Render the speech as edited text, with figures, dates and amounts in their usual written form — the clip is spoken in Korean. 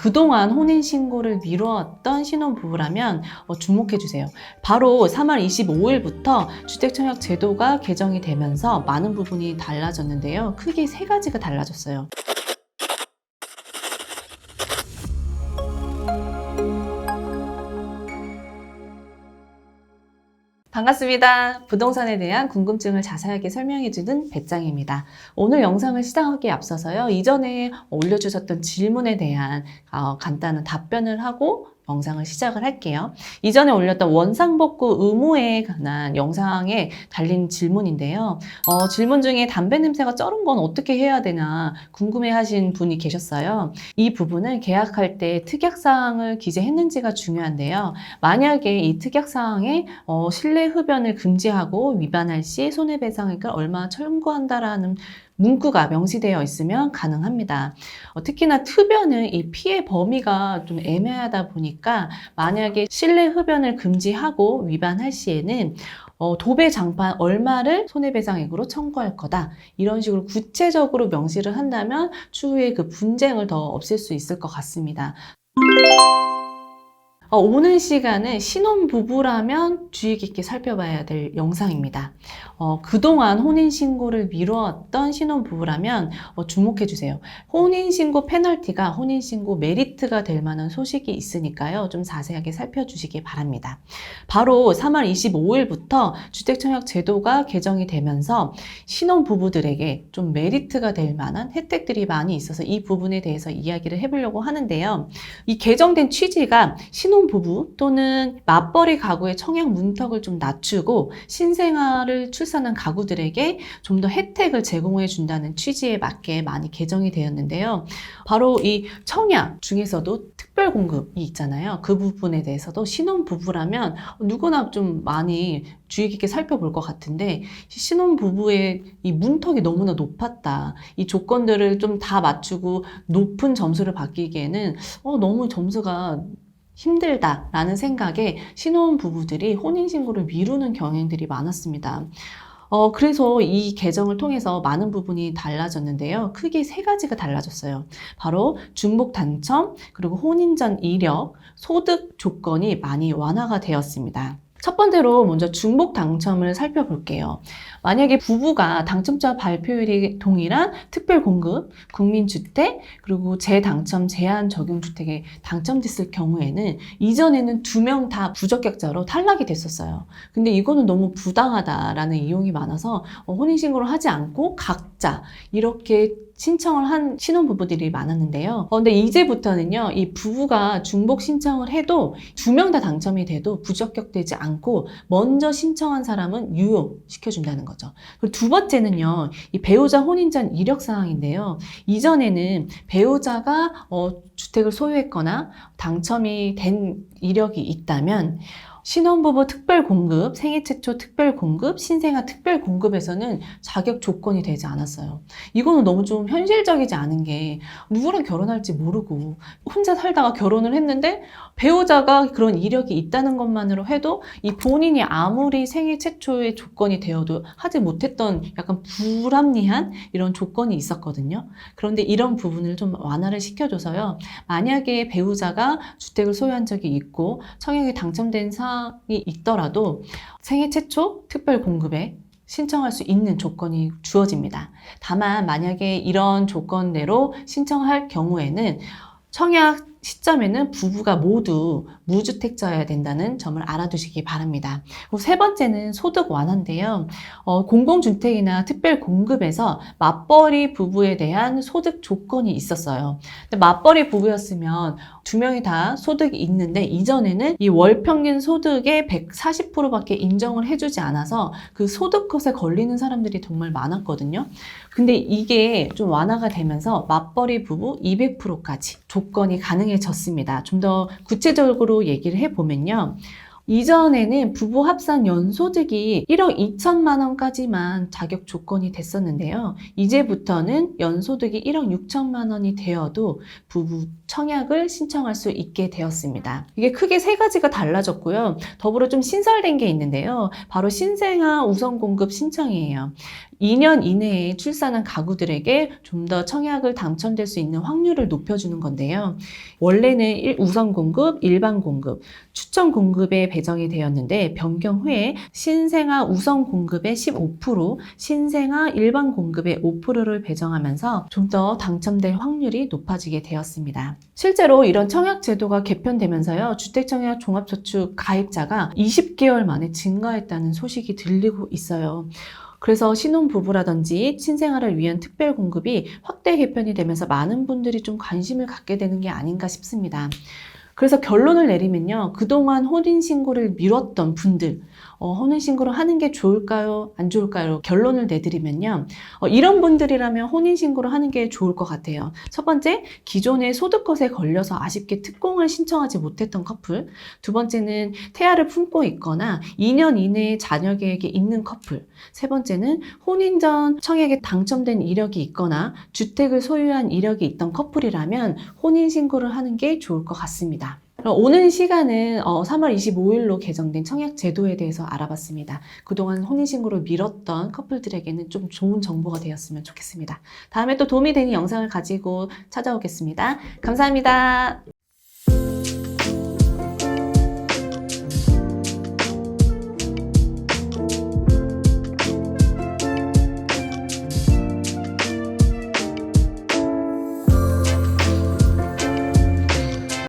그동안 혼인신고를 미뤄왔던 신혼부부라면 주목해주세요. 바로 3월 25일부터 주택청약 제도가 개정이 되면서 많은 부분이 달라졌는데요. 크게 세 가지가 달라졌어요. 반갑습니다. 부동산에 대한 궁금증을 자세하게 설명해주는 배짱입니다. 오늘 영상을 시작하기에 앞서서요. 이전에 올려주셨던 질문에 대한 간단한 답변을 하고 영상을 시작을 할게요. 이전에 올렸던 원상복구 의무에 관한 영상에 달린 질문인데요. 질문 중에 담배 냄새가 쩔은 건 어떻게 해야 되나 궁금해하신 분이 계셨어요. 이 부분은 계약할 때 특약사항을 기재했는지가 중요한데요. 만약에 이 특약사항에 실내 흡연을 금지하고 위반할 시 손해배상액을 얼마 청구한다라는 문구가 명시되어 있으면 가능합니다. 특히나 흡연은 이 피해 범위가 좀 애매하다 보니까 만약에 실내 흡연을 금지하고 위반할 시에는 도배 장판 얼마를 손해배상액으로 청구할 거다. 이런 식으로 구체적으로 명시를 한다면 추후에 그 분쟁을 더 없앨 수 있을 것 같습니다. 오늘 시간은 신혼부부라면 주의 깊게 살펴봐야 될 영상입니다. 그동안 혼인신고를 미뤄왔던 신혼부부라면 주목해주세요. 혼인신고 페널티가 혼인신고 메리트가 될 만한 소식이 있으니까요. 좀 자세하게 살펴주시기 바랍니다. 바로 3월 25일부터 주택청약 제도가 개정이 되면서 신혼부부들에게 좀 메리트가 될 만한 혜택들이 많이 있어서 이 부분에 대해서 이야기를 해보려고 하는데요. 이 개정된 취지가 신혼부부 또는 맞벌이 가구의 청약 문턱을 좀 낮추고 신생아를 출산한 가구들에게 좀 더 혜택을 제공해 준다는 취지에 맞게 많이 개정이 되었는데요. 바로 이 청약 중에서도 특별 공급이 있잖아요. 그 부분에 대해서도 신혼부부라면 누구나 좀 많이 주의 깊게 살펴볼 것 같은데 신혼부부의 이 문턱이 너무나 높았다. 이 조건들을 좀 다 맞추고 높은 점수를 받기에는 너무 점수가 힘들다라는 생각에 신혼부부들이 혼인신고를 미루는 경향들이 많았습니다. 그래서 이 개정을 통해서 많은 부분이 달라졌는데요. 크게 세 가지가 달라졌어요. 바로 중복 당첨, 그리고 혼인 전 이력, 소득 조건이 많이 완화가 되었습니다. 첫 번째로 먼저 중복 당첨을 살펴볼게요. 만약에 부부가 당첨자 발표율이 동일한 특별공급, 국민주택, 그리고 재당첨 제한 적용주택에 당첨됐을 경우에는 이전에는 2명 다 부적격자로 탈락이 됐었어요. 근데 이거는 너무 부당하다라는 이용이 많아서 혼인신고를 하지 않고 각자 이렇게 신청을 한 신혼부부들이 많았는데요. 근데 이제부터는요, 이 부부가 중복 신청을 해도 2명 다 당첨이 돼도 부적격되지 않고 먼저 신청한 사람은 유효시켜준다는 거죠. 그리고 두 번째는요, 이 배우자 혼인 전 이력 사항인데요. 이전에는 배우자가 주택을 소유했거나 당첨이 된 이력이 있다면 신혼부부 특별공급, 생애 최초 특별공급, 신생아 특별공급에서는 자격 조건이 되지 않았어요. 이거는 너무 좀 현실적이지 않은 게 누구랑 결혼할지 모르고 혼자 살다가 결혼을 했는데 배우자가 그런 이력이 있다는 것만으로 해도 이 본인이 아무리 생애 최초의 조건이 되어도 하지 못했던 약간 불합리한 이런 조건이 있었거든요. 그런데 이런 부분을 좀 완화를 시켜줘서요. 만약에 배우자가 주택을 소유한 적이 있고 청약에 당첨된 사항이 있더라도 생애 최초 특별 공급에 신청할 수 있는 조건이 주어집니다. 다만 만약에 이런 조건대로 신청할 경우에는 청약 시점에는 부부가 모두 무주택자여야 된다는 점을 알아두시기 바랍니다. 그리고 세 번째는 소득 완화인데요. 공공주택이나 특별공급에서 맞벌이 부부에 대한 소득 조건이 있었어요. 근데 맞벌이 부부였으면 2명이 다 소득이 있는데 이전에는 이 월 평균 소득의 140%밖에 인정을 해주지 않아서 그 소득 컷에 걸리는 사람들이 정말 많았거든요. 근데 이게 좀 완화가 되면서 맞벌이 부부 200%까지 조건이 가능해졌습니다. 좀 더 구체적으로 얘기를 해보면요. 이전에는 부부 합산 연소득이 1억 2천만 원까지만 자격 조건이 됐었는데요. 이제부터는 연소득이 1억 6천만 원이 되어도 부부 청약을 신청할 수 있게 되었습니다. 이게 크게 세 가지가 달라졌고요. 더불어 좀 신설된 게 있는데요. 바로 신생아 우선 공급 신청이에요. 2년 이내에 출산한 가구들에게 좀 더 청약을 당첨될 수 있는 확률을 높여주는 건데요. 원래는 우선 공급, 일반 공급, 추천 공급에 배정이 되었는데 변경 후에 신생아 우선 공급의 15%, 신생아 일반 공급의 5%를 배정하면서 좀 더 당첨될 확률이 높아지게 되었습니다. 실제로 이런 청약 제도가 개편되면서요, 주택청약 종합저축 가입자가 20개월 만에 증가했다는 소식이 들리고 있어요. 그래서 신혼부부라든지 신생아를 위한 특별 공급이 확대 개편이 되면서 많은 분들이 좀 관심을 갖게 되는 게 아닌가 싶습니다. 그래서 결론을 내리면요, 그동안 혼인신고를 미뤘던 분들, 혼인신고를 하는 게 좋을까요? 안 좋을까요? 결론을 내드리면요, 이런 분들이라면 혼인신고를 하는 게 좋을 것 같아요. 첫 번째, 기존의 소득컷에 걸려서 아쉽게 특공을 신청하지 못했던 커플. 두 번째는 태아를 품고 있거나 2년 이내에 자녀 계획이 있는 커플. 세 번째는 혼인 전 청약에 당첨된 이력이 있거나 주택을 소유한 이력이 있던 커플이라면 혼인신고를 하는 게 좋을 것 같습니다. 오는 시간은 3월 25일로 개정된 청약 제도에 대해서 알아봤습니다. 그동안 혼인신고를 미뤘던 커플들에게는 좀 좋은 정보가 되었으면 좋겠습니다. 다음에 또 도움이 되는 영상을 가지고 찾아오겠습니다. 감사합니다.